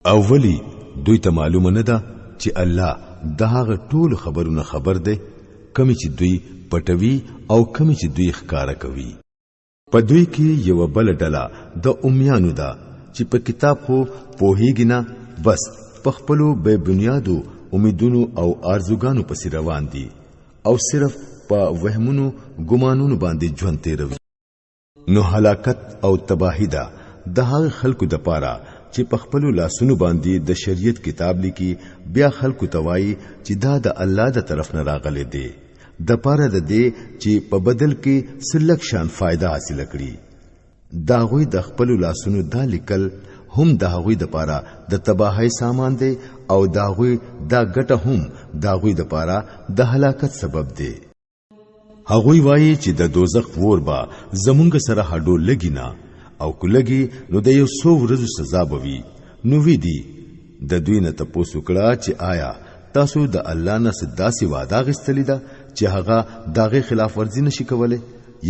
اولی دوی ته معلومه نه ده چې الله دغه ټول خبرونه خبر ده، کمی چې دوی پټوي او کمی چې دوی ښکارا کوي. په دوی کې یو بل ډله د امیانو ده چې په کتاب خو پوهیږي نه، بس په خپلو بے بنیادو امیدونو او آرزوګانو پسې روان دي او صرف په وهمونو ګمانونو باندې ژوند تیروي. نو هلاکت او تباہی ده د هغه خلکو د پاره چې په خپل لاسونو باندې د شریعت کتاب لیکي، بیا خلکو توای چې دا د الله د طرف نه راغلي دي، د پاره د دې چې په بدل کې سلک شان فائدہ حاصل کړي. دا غوي د خپل لاسونو دا لیکل هم د هغوی د پاره د تباہی سامان دی او دا غوي دا ګټه هم دا غوي د پاره د هلاکت سبب دی. هغوی وایي چې د دوزخ ور با زمونږ سره هډو لګینا او کولګي نو د یو 100 ورځې سزا بوي. نو وی دي د دوی نه تاسو کړه چې آیا تاسو د الله نه داسې وعده غستلی ده چې هغه داغه خلاف ورزي نشي کوله،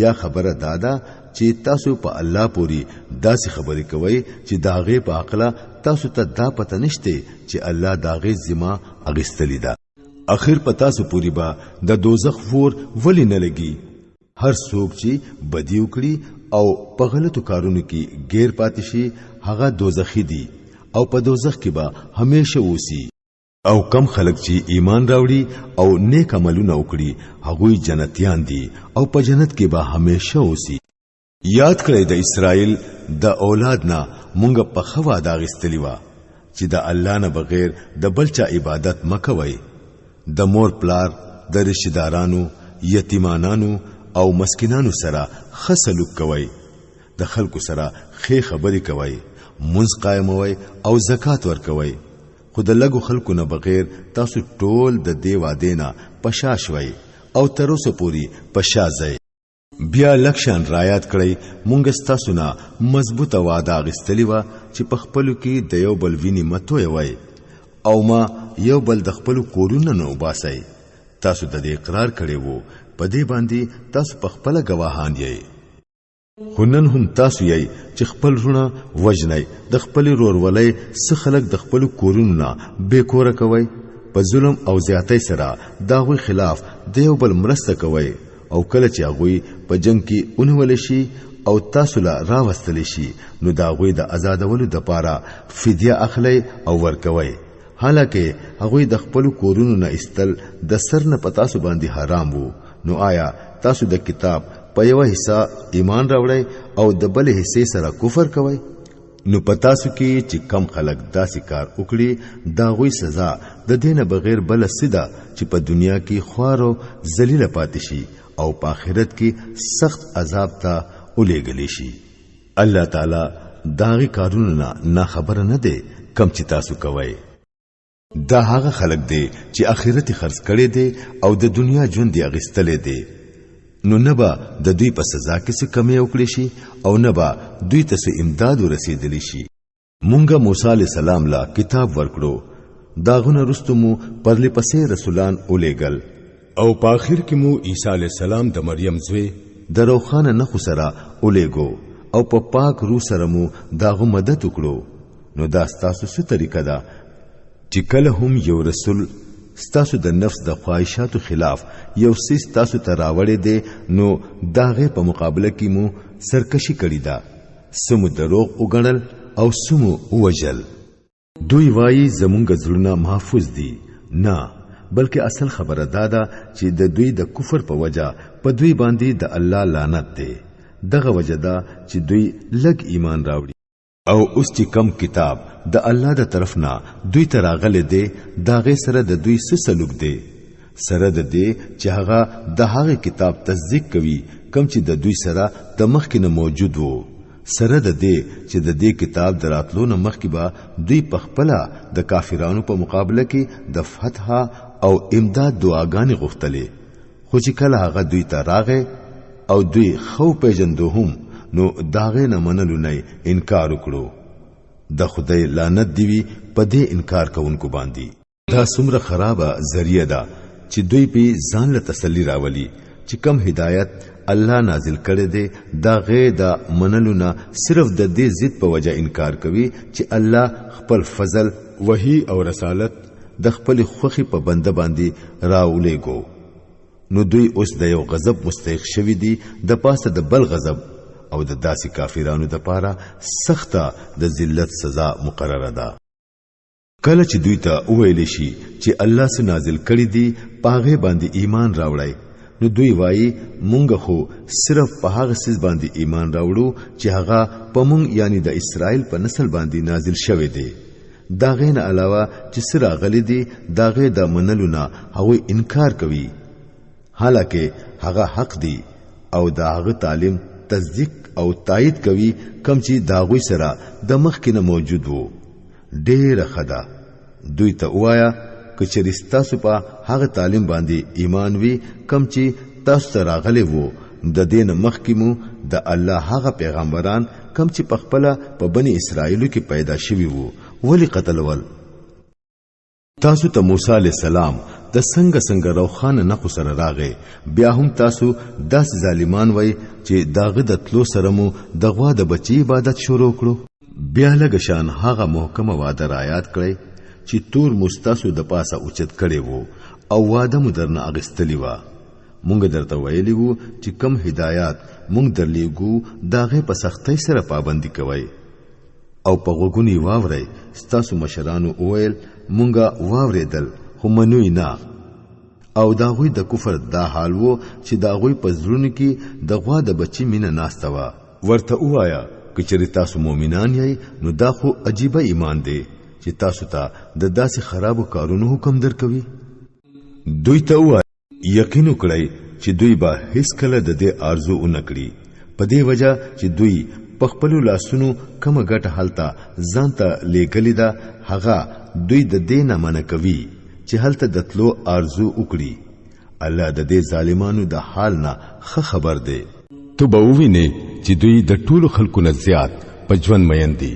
یا خبره دادا چې تاسو په الله پوری داسې خبرې کوي چې داغه په عقله تاسو ته دا پته نشته چې الله داغه ذمہ اغستلی ده. اخر پتا سو پوری با د دوزخ ور ولی نه لګي. هر څوک چې بدی وکړي او په غلطو کارونو کې غیر پاتې شي هغه دوزخی دي او په دوزخ کې به همیشه اوسي. او کم خلک چې ایمان راوړي او نیک عملونه وکړي هغوی جنتیان دي او په جنت کې به همیشه اوسي. یاد کړئ د اسرائیل د اولاد نه مونږ په خوا دا غستلی و چې د الله نه بغیر د بل چا عبادت مکوئ. د مور پلار، د رشتہدارانو، یتیمانانو او مسکینانو سره ښه سلوک کوئ، د خلکو سره ښې خبرې کوئ، منځ قائموئ او زکات ورکوئ. خو د لګو خلکو نه بغیر تاسو ټول د دې وعده نه پشا شوي او تر اوسه پوری پشا ځئ. بیا لکشان رایات کړئ مونږ تاسو نه مضبوطه وعده غستلی و چې په خپلو کې د یو بل ویني متوي وای او ما یو بل د خپل کورونو نه وباسي. تاسو د دې اقرار کړی وو، په دې باندې تاسو په خپل گواهان یې. خنن هم تاسو یې چې خپل رونه وجنئ، د خپل رورولۍ څخه خلک د خپل کورونو نه بے کور کوي، په ظلم او زیاتۍ سره داغوی خلاف د یو بل مرسته کوي. او کله چې هغوی په جنگ کې اونول شي او تاسو لا راوستل شي نو داغوی د آزادولو د پاره فدیه اخلي او ورکوي. حالکه هغوی د خپل کورونو نه استل د سر نه پتا سو باندې حرام وو. نو آیا تاسو د کتاب په یو حصہ ایمان راوړی او د بل حصے سره کفر کوئ؟ نو پتا سو کې چې کم خلک داسې کار وکړي داغوی سزا د دینه بغیر بل سده چې په دنیا کې خوارو ذلیل پاتې شي او په آخرت کې سخت عذاب ته ولېږل شي. الله تعالی داغي کارونه نه خبر نه دی کم چې تاسو کوئ. دا هغه خلک دی چې آخرت خرڅ کړي دي او د دنیا ژوند یې اغستلې دي. نو نه به د دوی په سزا کې څه کمی وکړي شي او نه به دوی ته څه امداد ورسېدلی شي. مونږه موسی علیہ السلام لا کتاب ورکړو، داغونه رستو مو پرلې پسې رسولان اولېګل او په آخر کې مو عیسی علیہ السلام د مریم زوی د روخانه نخو سره اولېګو او په پاک روح سره مو داغه مدد وکړو. نو دا ستاسو څه طریقه ده چې کله هم یو رسول ستاسو د نفس د خواهشاتو خلاف یو سیس تاسو ته راوړی دی نو داغه په مقابله کې مو سرکشي کړی ده، سمو دروغ وګڼل او سمو وجل. دوی وایي زمونږ زړونه محفوظ دي، نه بلکې اصل خبره دادا چې د دوی د کفر په وجه په دوی باندې د الله لعنت دی. دغه وجه دا چې دوی لږ ایمان راوړي او اوس چې کم کتاب د الله د طرف نه دوی ته راغلی دی داغه سره د دوی څه سلوک دی سره د دې چې هغه د هغه کتاب تصدیق کوي کم چې د دوی سره د مخکې نه موجود وو، سره د دې چې د دې کتاب دراتلو نه مخکې به دوی په خپل د کافرانو په مقابله کې د فتح او امداد دعاګانې غوښتلې. خو چې کله هغه دوی ته راغی او دوی خو پیژندو هم نو داغه نه منلو نه انکار وکړو. د خدای لعنت دی وی په دې انکار کوونکو باندې. دا څومره خرابه ذریعہ ده چې دوی په ځان له تسلی راولي چې کم هدایت الله نازل کړي دي دا غي دا منلونه صرف د دې ضد په وجه انکار کوي چې الله خپل فضل وحي او رسالت د خپل خوخي په بنده باندې راولېګو نو دوی اوس د یو غضب مستحق شوی دي د پاسه د بل غضب او د داسې کافرانو د پاره سخته د ذلت سزا مقرره ده کله چې دوی ته وویل شي چې الله څخه نازل کړي دي پاغه باندې ایمان راوړی نو دوی وایي مونږ خو صرف په هغه سیس باندې ایمان راوړو چې هغه په مونږ یعنی د اسرائیل په نسل باندې نازل شوی دی دا غین علاوه چې سره غلي دي دا غي د منلونه هغه انکار کوي حالکه هغه حق دی او دا هغه تعلیم تصدیق او تایید کوي کم چې داغوی سره د مخکینه موجود وو ډېر خدا دوی ته وایا کچې تاسو په هغه تعلیم باندې ایمان وی کم چې تاسو سره غلي وو د دین مخکمو د الله هغه پیغمبران کم چې په خپل په بنی اسرائیل کې پیدا شوی وو ولی قتل ول تاسو ته موسی علی السلام د څنګه روخان نه خو سره راغې بیا هم تاسو داس ظالمان وای چې داغه د تلو سره مو د غوا د بچی عبادت شروع کړو بیا لګشان هغه محکمه وعده را یاد کړی چې تور مستاسو د پاسه اوچت کړي وو او واده مدرنه اغستلی و مونږ درته ویلی وو چې کم هدایات مونږ درلیګو داغه په سختۍ سره پابندي کوي او په غوګونی واوري ستاسو مشرانو اویل مونږه واوریدل خو منوی نه او داغوی د کفر دا حال وو چې داغوی په زړونو کې د غوا د بچی مینه ناسته و ورته وایا کچری تاسو مؤمنان یې نو دا خو عجیب ایمان دی چې تاسو ته د داسې خرابو کارونو حکم درکوي دوی ته وایا یقین وکړئ چې دوی به هیڅ کله د دې ارزو ونکړي په دې وجہ چې دوی په خپل لاسونو کومه ګټه حالته ځانته لګلې ده هغه دوی د دې نه منع کوي چې هلته د تلو ارزو وکړي الله د دې ظالمانو د حال نه خبر دی تو به وویني چې دوی د ټولو خلکو نه زیات په ژوند مین دي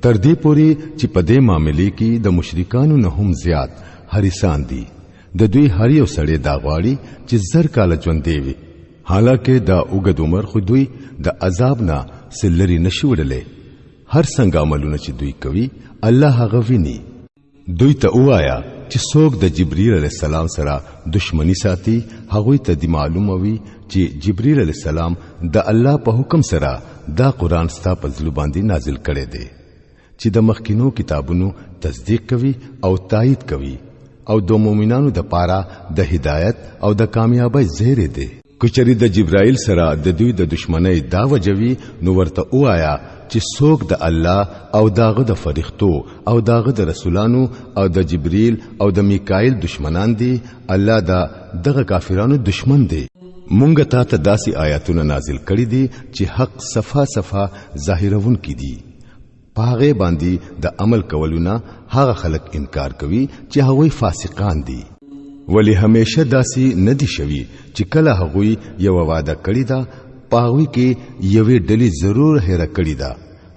تر دې پوري چې په دې معاملې کې د مشرکانو نه هم زیات حریصان دي د دوی هر یو سړی دا غواړي چې زر کال ژوند دی حالکه دا اوږد عمر خو دوی د عذاب نه سلری نشوړلې هر څنګه عملونه چې دوی کوي الله هغه ویني دوی ته وایا چې څوک د جبرئیل علیه السلام سره دشمنی ساتي هغه ته دی معلومه وي چې جبرئیل علیه السلام د الله په حکم سره دا قران ستا په ځلو باندې نازل کړي دی چې د مخکینو کتابونو تصدیق کوي او تایید کوي او د مؤمنانو د پاره د هدایت او د کامیابی زیری دی کچری د جبرائیل سره د دوی د دشمنی دا وجوي نو ورته وایا چې څوک د الله او داغه د فرښتو او داغه د رسولانو او د جبرئیل او د میکائیل دشمنان دي الله دا دغه کافرانو دشمن دي مونږ ته داسي آیاتونه نازل کړي دي چې حق صفا صفا ظاهرون کړي دي پاغه باندې د عمل کولونه هغه خلک انکار کوي چې هغوی فاسقان دي ولی همیشه داسي ندي شوی چې کله هغوی یو وعده کړی دا پاغوی کې یوې ډلې ضرور هره کړی دا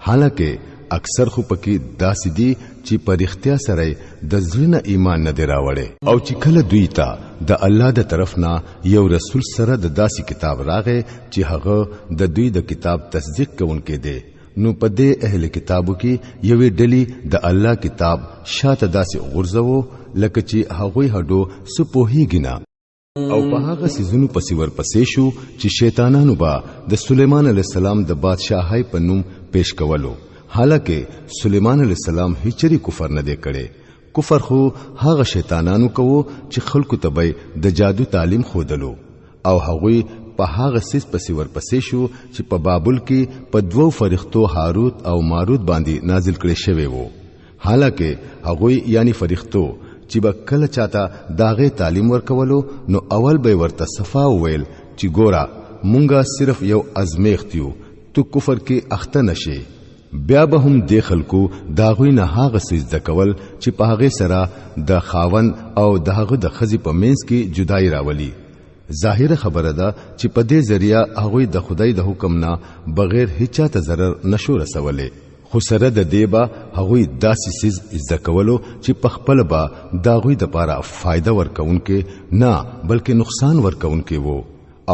حالکه اکثر خو پکې داسې دي چې په اختیار سره د ځینې ایمان نه دراوړي او چې کله دوی ته د الله د طرف نه یو رسول سره د داسې کتاب راغی چې هغه د دوی د کتاب تصدیق کوونکې دی نو په دې اهل کتابو کې یوې ډلې د الله کتاب شاته داسې غورځوو لکه چې هغوی هډو سپوهیږي نه او په هغه سيزونو پسې ورپسې شو چې شیطانانو با د سليمان عليه السلام د بادشاہي په نوم پیش کولو حالکه سليمان عليه السلام هیڅری کفر نه دی کړي کفر خو هغه شیطانانو کوو چې خلکو ته د جادو تعلیم خودلو او هغوی په هغه سیس پسې ورپسې شو چې په بابل کې په دوو فرښتو هاروت او ماروت باندې نازل کړي شوی وو حالکه هغوی یعنی فرښتو چې به کله چاته داغه تعلیم ورکولو نو اول به ورته صفا ویل چې ګورا مونږه صرف یو ازمیخت یو تو کفر کې اخته نشي بیا به هم د خلکو داغوی نه هغه سجده کول چې په هغه سره د خاون او دغه د خزي په منځ کې جدای راولي ظاهر خبره ده چې په دې ذریعہ هغه د خدای د حکم نه بغیر هیڅ ته ضرر نشو رسولې خو سره د دیبا هغوی داسې سیز زده کولو چې په خپل با داغوی د پاره فائدہ ورکونکې نه بلکې نقصان ورکونکې وو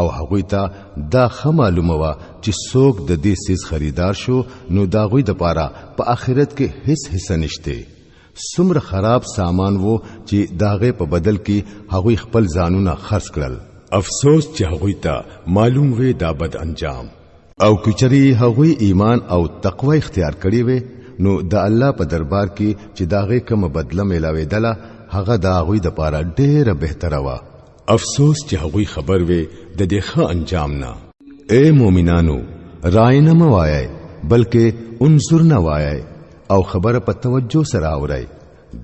او هغوی ته دا معلومه وا چې څوک د دې سیس خریدار شو نو دا غوی د پاره په آخرت کې هیڅ حصہ نشته. څومره خراب سامان وو چې داغه په بدل کې هغوی خپل ځانونه خرڅ کړل. افسوس چې هغوی ته معلوم وي دا بد انجام. او کچري هغوی ایمان او تقوا اختیار کړی وي نو د الله په دربار کې چې داغه کوم بدله ملاوي دله هغه د هغوی د پاره ډېره بهتره وا. افسوس چې هغوی خبر وي د دې ښه انجام نه. اے مؤمنانو رای نه موایي بلکې انظر نه وایي او خبره په توجه سره اورئ.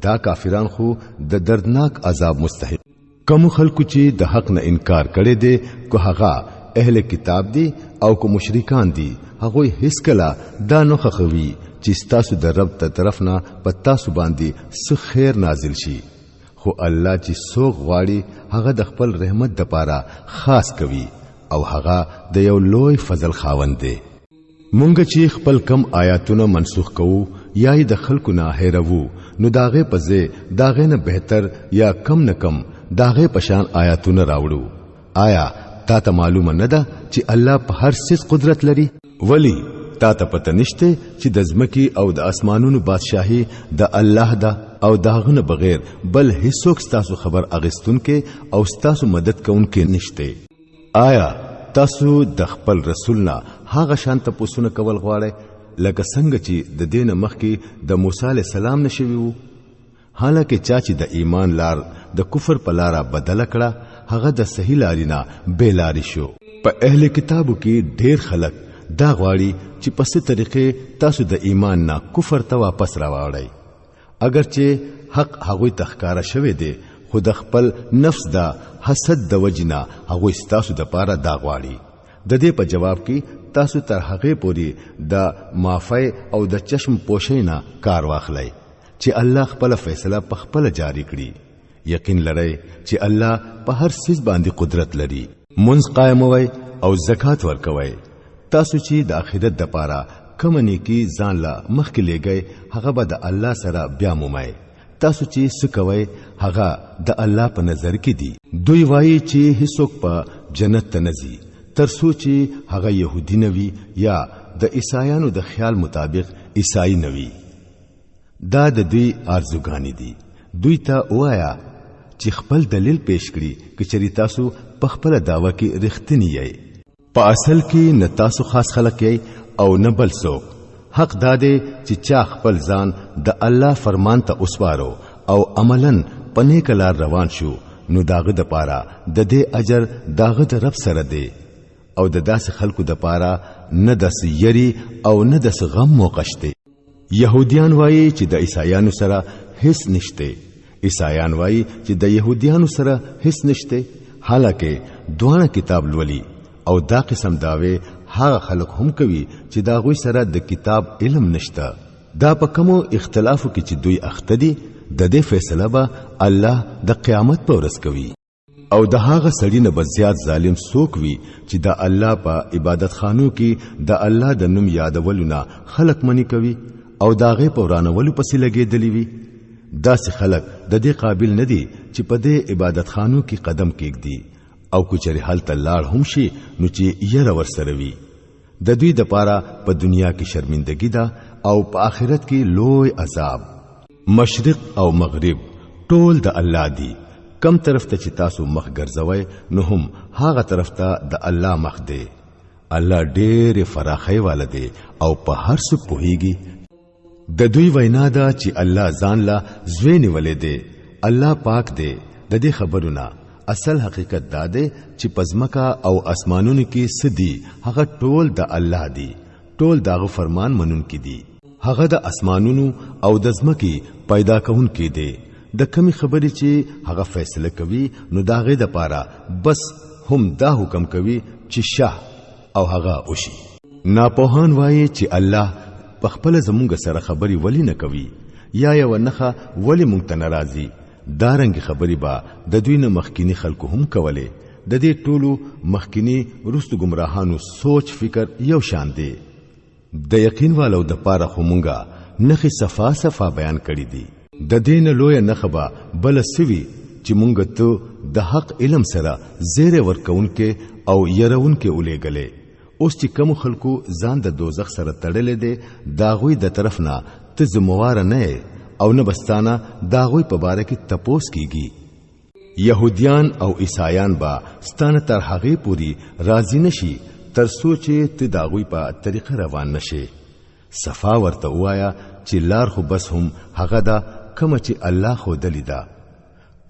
دا کافران خو د دردناک عذاب مستحق. کوم خلکو چې د حق نه انکار کړي دي کو هغه اهل کتاب دي او کو مشرکان دي هغه هیڅ کله دا نه خوي چې تاسو د رب ته طرف نه په تاسو باندې څه خیر نازل شي. خو الله چې څوک غواړي هغه د خپل رحمت د پاره خاص کوي او هغه د یو لوی فضل خاوند دی. مونږ چې خپل کم آیاتونه منسوخ کوو یا د خلکو نه هېرو نو داغه پځه داغه نه بهتر یا کم نه کم داغه پشان آیاتونه راوړو. آیا تا ته معلومه نه ده چې الله په هر څه قدرت لري؟ ولی تا ته پته نشته چې د ځمکې او د اسمانونو بادشاہي د الله ده او داغه بغیر بل هیڅوک ستاسو خبر اغستون کې او ستاسو مدد کون کې نشته. آیا تاسو د خپل رسول نه هغه شان ته پوښتنه کول غواړئ لکه څنګه چې د دین مخکې د موسی علی السلام نشوي وو؟ حالکه چا چې د ایمان لار د کفر په لار بدل کړه هغه د صحیح لارینه بے لاري شو. په اهل کتابو کې ډیر خلک دا غواړي چې په څه طریقې تاسو د ایمان نه کفر ته واپس راوړئ. اگر چې حق هغه تخکارا شوه دی خو د خپل نفس دا حسد د وجنا هغه تاسو د پاره دا غواړي. د دې په جواب کې تاسو تر هغه پوری د معافی او د چشم پوشینا کار واخلئ چې الله خپل فیصله په خپل جاری کړي. یقین لرئ چې الله په هر څه باندې قدرت لري. منځ قائموي او زکات ورکوي. تاسو چې د آخرت د پاره کوم نیکی ځان لا مخکې لګي هغه به د الله سره بیا مومای. تاسو چې څه کوي هغه د الله په نظر کې دي. دوی وایي چې هیڅوک په جنت ته نزي تر څو چې هغه يهودي نوي یا د عیسایانو د خیال مطابق عیسائی نوي. دا د دوی ارزوګانی دي. دوی ته وایا چې خپل دلیل پیش کړي چې چری تاسو په خپل داوا کې رښتینی یې. په اصل کې نه تاسو خاص خلک یې او نه بل څوک. حق داده چې چا خپل ځان د الله فرمان ته اوسوارو او عملاً پنه کلار روان شو نو داغه د پاره د دې اجر داغه د رب سره دی او د داس خلکو د پاره نه د سیری او نه د غم موقشته. يهوديان وایي چې د عیسایانو سره هیڅ نشته. عیسایان وایي چې د يهوديانو سره هیڅ نشته. حالکه دوه کتاب لولي او دا قسم داوي هغه خلک هم کوي چې دا غوي سره د کتاب علم نشته. دا په کومو اختلافو کې چې دوی اخته دي د دې فیصله به الله د قیامت په ورځ کوي. او د هغه سړی نه بزیات ظالم څوک وي چې د الله په عبادت خانو کې د الله د نوم یادولونه خلق منی کوي او داغه په ورانولو پسې لګېدلی وي. داسې خلک د دې قابل نه دي چې په دې عبادت خانو کې قدم کېږدي او کچري حل تلار هم شي نو چې یره ورسره وي. د دوی د پاره په دنیا کې شرمندګي ده او په آخرت کې لوی عذاب. مشرق او مغرب ټول د الله دی. کم طرف ته چې تاسو مخ ګرځوي نو هم هغه طرف ته د الله مخ دی. الله ډېر فراخي والده او په هر څه پوهیږي. د دوی وینا ده چې الله ځان لا زوینه ولده. الله پاک دی. د دې خبرونه اصل حقیقت دا دی چې پزمکا او اسمانونو کې سدي هغه ټول د الله دی. ټول داغه فرمان منون کې دي. هغه د اسمانونو او د زمکي پیدا کون کې دی. د کمی خبرې چې هغه فیصله کوي نو داغه د پاره بس هم دا حکم کوي چې شاه او هغه وشي. ناپوهان وایي چې الله په خپل زمونږ سره خبري ولی نه کوي یا یو نخه ولی مونږ ته ناراضي. دارنګ خبري با د دوی نه مخکینی خلکو هم کوله. د دې ټولو مخکینی رستو گمراهانو سوچ فکر یو شان دی. د یقین والو د پاره خو مونږه نخي صفا صفا بیان کړی دي. د دین لوی نخبه بل سوي چې مونږ ته د حق علم سره زیره ورکونکې او يرونکې ولېګلې اوس چې کوم خلکو ځان د دوزخ سره تړلې دي داغوی د طرف نه ته زموار نه او نه بستانه داغوی په باره کې تپوس کیږي يهوديان او عیسایان با ستانه تر هغه پوری راضی نشي تر سوچې ته داغوی په طریقه روان نشي صفا ورته وایا چې لار خو بس هم هغه دا کوم چې الله خو دلیدا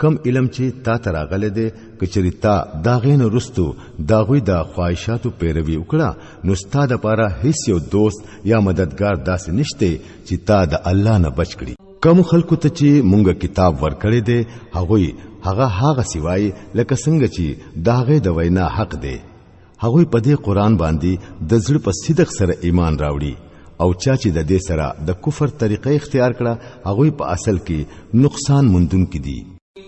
کم علم چې تا تراغله دي کچری تا داغین رستو داغوی دا خواهشاتو پیروي وکړه نو ستاده لپاره هیڅ یو دوست یا مددگار داسې نشته چې تا د الله نه بچ کړي کوم خلکو ته چې مونږه کتاب ورکړی دی هغه سیوای لکه څنګه چې داغه د وینا حق دی هغه په دې قران باندې د زړه په صدق سره ایمان راوړي او چا چې د دې سره د کفر طریقې اختیار کړه هغه په اصل کې نقصان مندون کې دي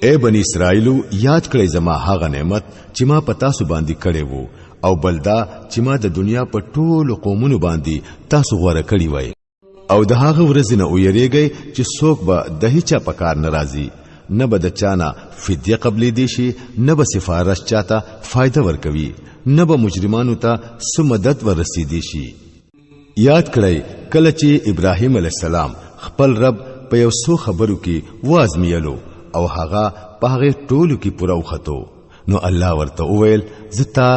اے بنی اسرائیلو یاد کړئ زما هغه نعمت چې ما پتا سو باندې کړې وو او بلدا چې ما د دنیا په ټولو قومونو باندې تاسو غوړه کړی وای او د هغه ورځې نه ویریږئ چې څوک به د هیڅ پکار ناراضي نه به د چانه فدیه قبلې دي شي نه به سفارش چاته فائدہ ورکوي نه به مجرمانو ته سمدد ورسېدي شي یاد کړئ کله چې ابراهیم علی السلام خپل رب په یو څو خبرو کې وازمیلو او هغه په هغه ټولو کې پوره وختو نو الله ورته وویل زتا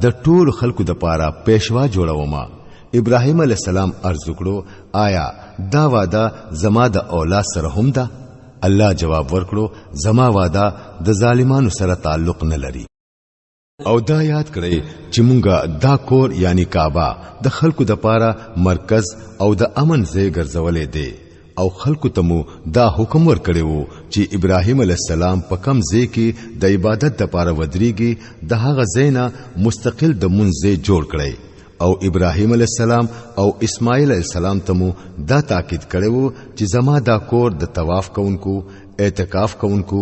د ټولو خلکو د پاره پېښوا جوړوم ابراهیم علی السلام ارز وکړو آیا دا وعده زما د اولاد سره هم ده الله جواب ورکړو زما وعده د ظالمانو سره تعلق نه لري او دا یاد کړئ چې مونږه دا کور یعنی کعبه د خلکو د پاره مرکز او د امن ځای ګرځولې دی او خلکو ته مو دا حکم ورکړیو چې ابراهیم علی السلام په کم ځای کې د عبادت لپاره ودرېږي د هغه ځای نه مستقل د منځ جوړ کړي او ابراهیم علی السلام او اسماعیل علی السلام ته مو دا تاکید کړو چې زما دا کور د طواف کوونکو اعتکاف کوونکو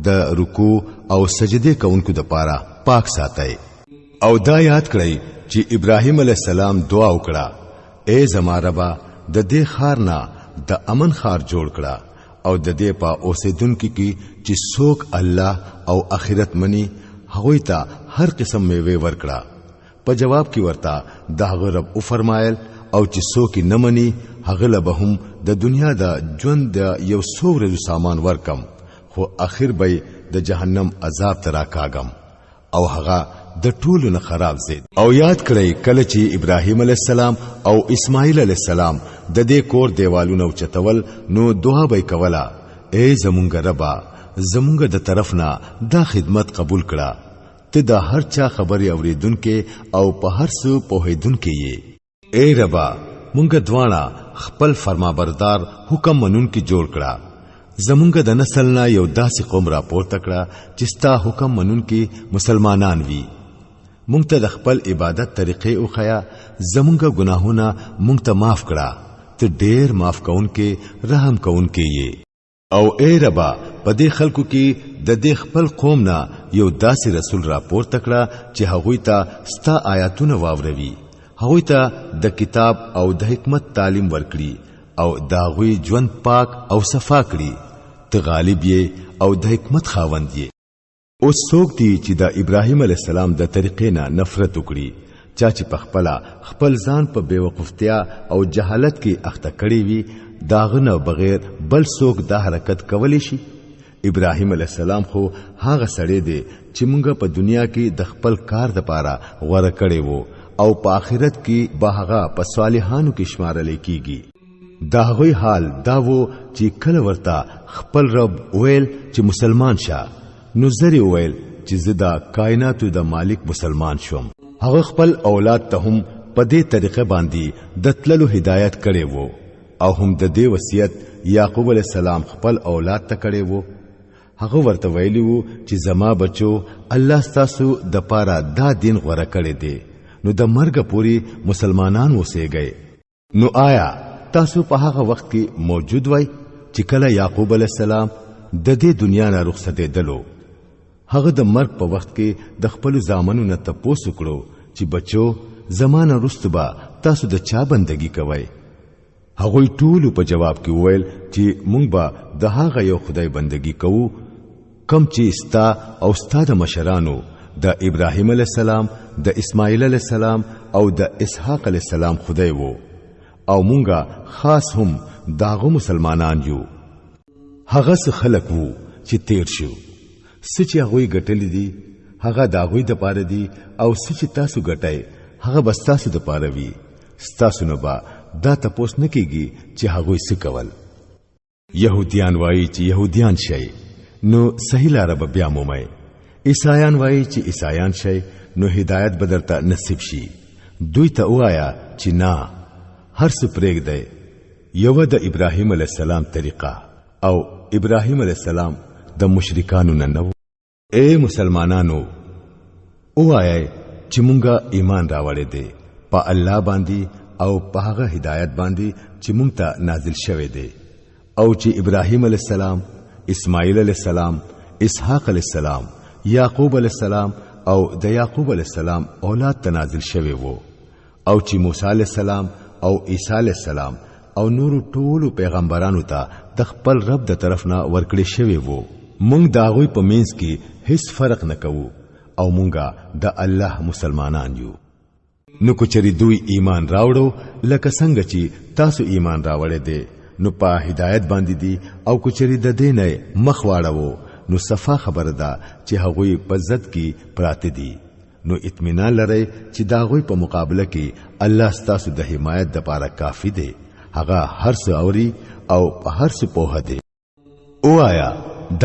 د رکوع او سجدي کوونکو لپاره پاک ساتي او دا یاد کړئ چې ابراهیم علی السلام دعا وکړه اے زما ربا د دې خار نه د امن خار جوړ کړه او د دې په اوسیدونکو کې چې څوک الله او آخرت مني هغه ته هر قسم میوه ورکړه په جواب کې ورته دغه رب او فرمایل او چې څوک نه مني هغه له به هم د دنیا د ژوند د یو څورو سامان ورکم خو اخر به د جهنم عذاب ترا کاغم او هغه د ټولو نه خراب زید او یاد کړئ کله چې ابراهیم علی السلام او اسماعیل علی السلام د دې کور دیوالونو چتول نو دعا به کولا اے زمونږ ربا زمونږ د طرف نه دا خدمت قبول کړه ته د هر چا خبري اوریدونکې او په هر څه پوهیدونکې یې اے ربا مونږ دواړه خپل فرمانبردار حکم منونکې جوړ کړه زمونږ د نسل نه یو داسې قوم را پورته کړه چې ستا حکم منونکې مسلمانان وي مونږ ته د خپل عبادت طریقې او خیا زمونږ ګناهونه مونږ ته معاف کړه ته ډېر معاف کونکې رحم کونکې یې او اے ربا په دې خلکو کې د دې خپل قوم نه یو داسې رسول را پورته کړه چې هغوی ته ستا آیاتونه واوروي هغوی ته د کتاب او د حکمت تعلیم ورکړي او داغوی ژوند پاک او صفا کړي ته غالب یې او د حکمت خاوند یې اوس څوک دی چې د ابراهیم علی السلام د طریقې نه نفرت وکړي چا چې په خپل ځان په بیوقفتیا او جهالت کې اخته کړي وي داغه نه بغیر بل څوک دا حرکت کولی شي ابراهیم علی السلام خو هغه سړی دی چې مونږ په دنیا کې د خپل کار لپاره غوړه کړی وو او په آخرت کې به هغه په صالحانو کې شمارل کیږي دا غوي حال دا وو چې کله ورته خپل رب ویل چې مسلمان شه نو زری ویل چې زدا کائناتو د مالک مسلمان شوم هغه خپل اولاد ته هم په دې طریقه باندې د تللو هدایت کړي وو او هم د دې وصیت یعقوب علی السلام خپل اولاد ته کړي وو هغه ورته ویلی وو چې زما بچو الله ستاسو د پاره دا دین غوړه کړی دی نو د مرګ پوری مسلمانان وسېږئ نو آیا تاسو په هغه وخت کې موجود وای چې کله یعقوب علی السلام د دې دنیا نه رخصت دلو هغه د مرګ په وخت کې د خپل زامنو نه تاسو کړو چې بچو زمانه رستبا تاسو د چا بندگی کوئ هغه ټول په جواب کې وویل چې مونږ به د هغه یو خدای بندگی کوو کم چې استا او استاد مشرانو د ابراهیم علی السلام د اسماعیل علی السلام او د اسحاق علی السلام خدای وو او مونږه خاص هم داغه مسلمانان یو هغه څه خلق وو چې تیر شو سچ هغه ګټل دي هغه داغوی د پاره دي او سچ تاسو ګټای هغه بس تاسو د پاره وي تاسو نه با دا تاسو نه کیږي چې هغه څه کول يهوديان وایي چې يهوديان شي نو صحیح لار به بیا مومي عیسایان وایي چې عیسایان شي نو هدایت بدرته نصیب شي دوی ته وایا چې نه هر څه پرېګ دی یو د ابراهیم علی السلام طریقه او ابراهیم علی السلام د مشرکانو نه نو اے مسلمانانو وایا چې مونږه ایمان راوړې دي په الله باندې او په هغه هدایت باندې چې مونږ ته نازل شوه دي او چې ابراهیم علی السلام اسماعیل علی السلام اسحاق علی السلام یعقوب علی السلام او د یعقوب علی السلام اولاد ته نازل شوه وو او چې موسی علی السلام او عیسی علی السلام او نور ټول پیغمبرانو ته د خپل رب د طرف نه ورکړي شوی وو مونږ دا غوي په مینس کې هیڅ فرق نه کوو او مونږه د الله مسلمانان یو نو کوچري دوی ایمان راوړو لکه څنګه چې تاسو ایمان راوړې دي نو په هدایت باندې دي او کوچري د دینه مخ واړو نو صفا خبره ده چې هغوی په ضد کې پراته دي نو اطمینان لرئ چې دا غوي په مقابله کې الله ستاسو د حمایت د پاره کافی دی هغه هر څه اوري او په هر څه پوهه دی او آیا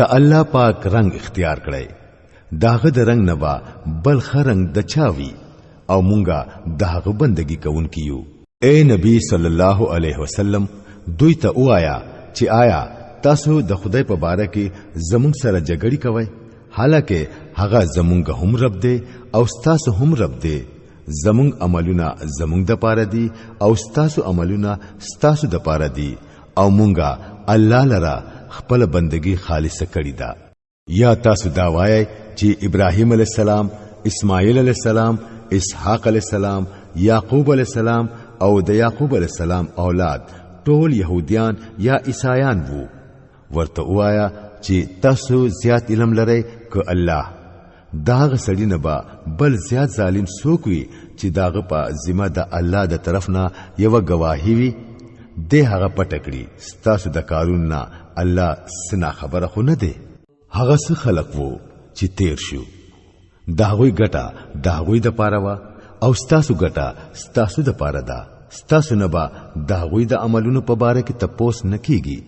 د الله پاک رنگ اختیار کړئ داغه د رنگ نبا بل خرنګ د چاوي او مونږه داغه بندگی کوونکیو اے نبی صلی الله علیه وسلم دوی ته وایا چې آیا تاسو د خدای په باره کې زمونږ سره جګړه کوئ حالکه هغه زمونږ هم رب دی او تاسو هم رب دی زمونږ عملونه زمونږ د پاره دي او تاسو عملونه تاسو د پاره دي او مونږه الله لرا خپل بندگی خالصه کړی دا یا تاسو دا وایي چې ابراهیم علی السلام اسماعیل علی السلام اسحاق علی السلام یعقوب علی السلام او د یعقوب علی السلام اولاد ټول يهوديان یا عیسایان وو ورته وایا چې تاسو زیات علم لرئ که الله داغه سړی نه با بل زیات ظالم څوک وي چې داغه په ذمہ د الله د طرف نه یو گواهی وي د هغه پټکړي تاسو د کارون نه الله سنا خبره خو نه دی هغه څه خلق وو چې تیر شو داغوی ګټه داغوی د پاره وا او تاسو ګټه تاسو د پاره ده تاسو نه با داغوی د عملونو په باره کې تپوس نکېږي